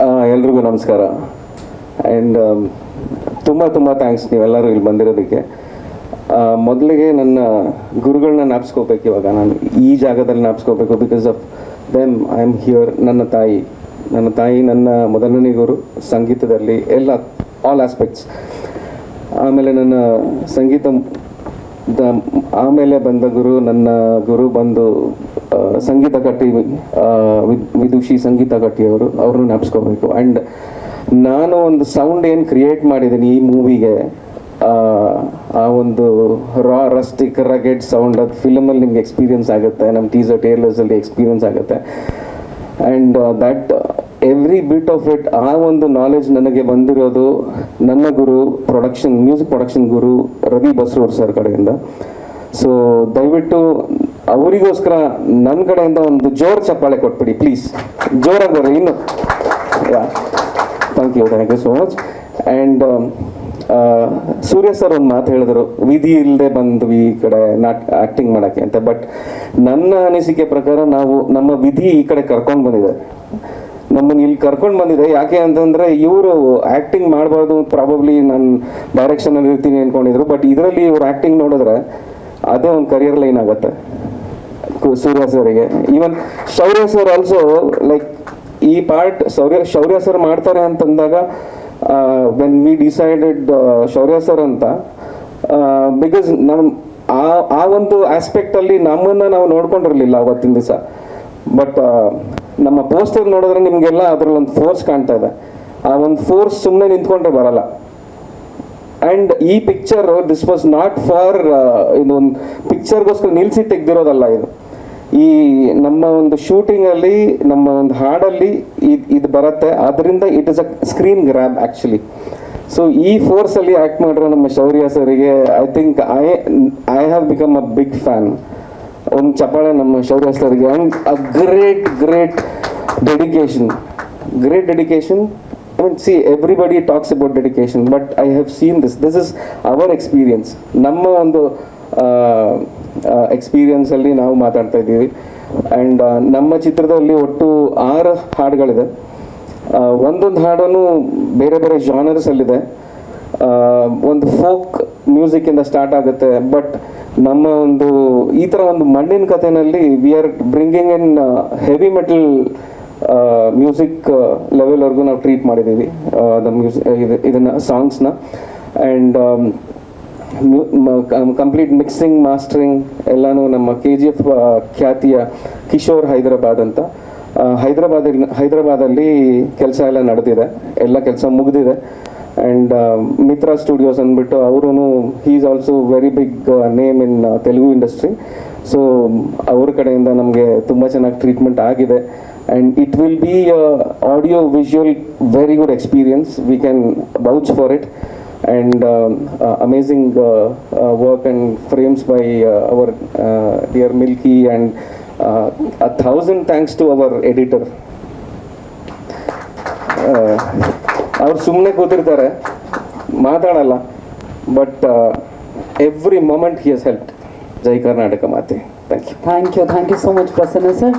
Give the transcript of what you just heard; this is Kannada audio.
ಎಲ್ರಿಗೂ ನಮಸ್ಕಾರ. ಆ್ಯಂಡ್ ತುಂಬ ಥ್ಯಾಂಕ್ಸ್ ನೀವೆಲ್ಲರೂ ಇಲ್ಲಿ ಬಂದಿರೋದಕ್ಕೆ. ಮೊದಲಿಗೆ ನನ್ನ ಗುರುಗಳನ್ನ ಜ್ಞಾಪಿಸ್ಕೋಬೇಕು. ಇವಾಗ ನಾನು ಈ ಜಾಗದಲ್ಲಿ ಜ್ಞಾಪಿಸ್ಕೋಬೇಕು. Because of them I am here. ನನ್ನ ತಾಯಿ ನನ್ನ ಮೊದಲನೇ ಗುರು ಸಂಗೀತದಲ್ಲಿ, ಎಲ್ಲ ಆಲ್ ಆಸ್ಪೆಕ್ಟ್ಸ್. ಆಮೇಲೆ ನನ್ನ ಆಮೇಲೆ ಬಂದ ನನ್ನ ಗುರು ಬಂದು ಸಂಗೀತ ಕಟ್ಟಿ, ವಿದುಷಿ ಸಂಗೀತ ಕಟ್ಟಿಯವರು, ಅವ್ರನ್ನ ಜ್ಞಾಪಿಸ್ಕೋಬೇಕು. ಆ್ಯಂಡ್ ನಾನು ಒಂದು ಸೌಂಡ್ ಏನು ಕ್ರಿಯೇಟ್ ಮಾಡಿದ್ದೀನಿ ಈ ಮೂವಿಗೆ, ಆ ಒಂದು ರಾ ರಸ್ಟಿಕ್ ರಗೆಡ್ ಸೌಂಡ್, ಅದು ಫಿಲಮಲ್ಲಿ ನಿಮ್ಗೆ ಎಕ್ಸ್ಪೀರಿಯನ್ಸ್ ಆಗುತ್ತೆ, ನಮ್ಮ ಟೀಸರ್ ಟೇಲರ್ಸಲ್ಲಿ ಎಕ್ಸ್ಪೀರಿಯನ್ಸ್ ಆಗುತ್ತೆ. And that every bit of it, ಆ ಒಂದು ನಾಲೆಜ್ ನನಗೆ ಬಂದಿರೋದು ನನ್ನ ಗುರು ಮ್ಯೂಸಿಕ್ ಪ್ರೊಡಕ್ಷನ್ ಗುರು ರವಿ ಬಸ್ರೂರ್ ಸರ್ ಕಡೆಯಿಂದ. ಸೊ ದಯವಿಟ್ಟು ಅವರಿಗೋಸ್ಕರ ನನ್ನ ಕಡೆಯಿಂದ ಒಂದು ಜೋರು ಚಪ್ಪಾಳೆ ಕೊಟ್ಬಿಡಿ ಪ್ಲೀಸ್. ಜೋರಾಗಿ ಬರ್ರಿ ಇನ್ನು. Thank you so much. And Surya sir ಒಂದು ಮಾತು ಹೇಳಿದ್ರು, ವಿಧಿ ಇಲ್ಲದೆ ಬಂದ್ವಿ ಈ ಕಡೆ ಆ್ಯಕ್ಟಿಂಗ್ ಮಾಡೋಕ್ಕೆ ಅಂತ. ಬಟ್ ನನ್ನ ಅನಿಸಿಕೆ ಪ್ರಕಾರ ನಮ್ಮ ವಿಧಿ ಈ ಕಡೆ ಕರ್ಕೊಂಡು ಬಂದಿದೆ, ನಮ್ಮನ್ನು ಇಲ್ಲಿ ಕರ್ಕೊಂಡು ಬಂದಿದೆ. ಯಾಕೆ ಅಂತಂದರೆ ಇವರು ಆ್ಯಕ್ಟಿಂಗ್ ಮಾಡಬಾರ್ದು, ಪ್ರಾಬಬ್ಲಿ ನಾನು ಡೈರೆಕ್ಷನಲ್ಲಿ ಇರ್ತೀನಿ ಅಂದ್ಕೊಂಡಿದ್ರು. ಬಟ್ ಇದರಲ್ಲಿ ಇವ್ರು ಆ್ಯಕ್ಟಿಂಗ್ ನೋಡಿದ್ರೆ ಅದೇ ಒಂದು ಕರಿಯರ್ ಲೈನ್ ಆಗುತ್ತೆ ಸೂರ್ಯ ಸರ್ಗೆ. ಈವನ್ ಶೌರ್ಯ ಸರ್ ಆಲ್ಸೋ, ಲೈಕ್ ಈ ಪಾರ್ಟ್ ಶೌರ್ಯ ಸರ್ ಮಾಡ್ತಾರೆ ಅಂತಂದಾಗ ವೆನ್ ವಿ ಡಿಸೈಡೆಡ್ ಶೌರ್ಯ ಸರ್ ಅಂತ, ಬಿಕಾಸ್ ಆ ಒಂದು ಆಸ್ಪೆಕ್ಟಲ್ಲಿ ನಮ್ಮನ್ನು ನಾವು ನೋಡ್ಕೊಂಡಿರಲಿಲ್ಲ ಅವತ್ತಿನ ದಿವಸ. ಬಟ್ ನಮ್ಮ ಪೋಸ್ಟರ್ ನೋಡಿದ್ರೆ ನಿಮಗೆಲ್ಲ ಅದರಲ್ಲಿ ಒಂದು ಫೋರ್ಸ್ ಕಾಣ್ತಾ ಇದೆ. ಆ ಒಂದು ಫೋರ್ಸ್ ಸುಮ್ಮನೆ ನಿಂತ್ಕೊಂಡ್ರೆ ಬರಲ್ಲ. ಆ್ಯಂಡ್ ಈ picture this was not for ಇದೊಂದು ಪಿಕ್ಚರ್ಗೋಸ್ಕರ ನಿಲ್ಲಿಸಿ ತೆಗ್ದಿರೋದಲ್ಲ ಇದು. ಈ ನಮ್ಮ ಒಂದು ಶೂಟಿಂಗಲ್ಲಿ, ನಮ್ಮ ಒಂದು ಹಾಡಲ್ಲಿ ಇದು ಬರುತ್ತೆ. ಅದರಿಂದ it is a screen grab actually. So ಈ ಫೋರ್ಸಲ್ಲಿ ಆ್ಯಕ್ಟ್ ಮಾಡಿರೋ ನಮ್ಮ ಶೌರ್ಯ ಸರಿಗೆ I think I have become a big fan. ಒಂದು ಚಪ್ಪಾಳೆ ನಮ್ಮ ಶೌರ್ಯ ಸರ್ಗೆ. And a great dedication. I mean, see, everybody talks about dedication, but I have seen this. This is our experience. ನಮ್ಮ ಒಂದು ಎಕ್ಸ್ಪೀರಿಯನ್ಸಲ್ಲಿ ನಾವು ಮಾತಾಡ್ತಾ ಇದ್ದೀವಿ. ಆ್ಯಂಡ್ ನಮ್ಮ ಚಿತ್ರದಲ್ಲಿ ಒಟ್ಟು 6 ಹಾಡುಗಳಿದೆ. ಒಂದೊಂದು ಹಾಡೂ ಬೇರೆ ಬೇರೆ ಜಾನರ್ಸಲ್ಲಿದೆ. ಒಂದು ಫೋಕ್ ಮ್ಯೂಸಿಕ್ಕಿಂದ ಸ್ಟಾರ್ಟ್ ಆಗುತ್ತೆ. ಬಟ್ ನಮ್ಮ ಒಂದು ಈ ಥರ ಒಂದು ಮಣ್ಣಿನ ಕಥೆನಲ್ಲಿ we are bringing in heavy metal music ಲೆವೆಲ್ವರೆಗೂ ನಾವು ಟ್ರೀಟ್ ಮಾಡಿದ್ದೀವಿ ಇದನ್ನು ಸಾಂಗ್ಸ್ನ. ಆ್ಯಂಡ್ ಕಂಪ್ಲೀಟ್ ಮಿಕ್ಸಿಂಗ್ ಮಾಸ್ಟರಿಂಗ್ ಎಲ್ಲನೂ ನಮ್ಮ KGF ಖ್ಯಾತಿಯ ಕಿಶೋರ್ ಹೈದರಾಬಾದ್ ಅಂತ, ಹೈದರಾಬಾದಲ್ಲಿ ಕೆಲಸ ಎಲ್ಲ ನಡೆದಿದೆ, ಎಲ್ಲ ಕೆಲಸ ಮುಗಿದಿದೆ. ಆ್ಯಂಡ್ ಮಿತ್ರ ಸ್ಟುಡಿಯೋಸ್ ಅಂದ್ಬಿಟ್ಟು ಅವರು, he is also very big name in Telugu industry. So ಅವ್ರ ಕಡೆಯಿಂದ ನಮಗೆ ತುಂಬ ಚೆನ್ನಾಗಿ ಟ್ರೀಟ್ಮೆಂಟ್ ಆಗಿದೆ. And it will be audio visual very good experience. We can vouch for it. And amazing work and frames by our dear Milky. And 1,000 thanks to our editor. ಅವ್ರು ಸುಮ್ಮನೆ ಕೂತಿರ್ತಾರೆ, ಮಾತಾಡಲ್ಲ, ಬಟ್ ಎವ್ರಿ ಮೊಮೆಂಟ್ ಹಿ ಹಸ್ ಹೆಲ್ಪ್ಡ್. ಜೈ ಕರ್ನಾಟಕ ಮಾತೆ. Thank you so much, Prasanna sir.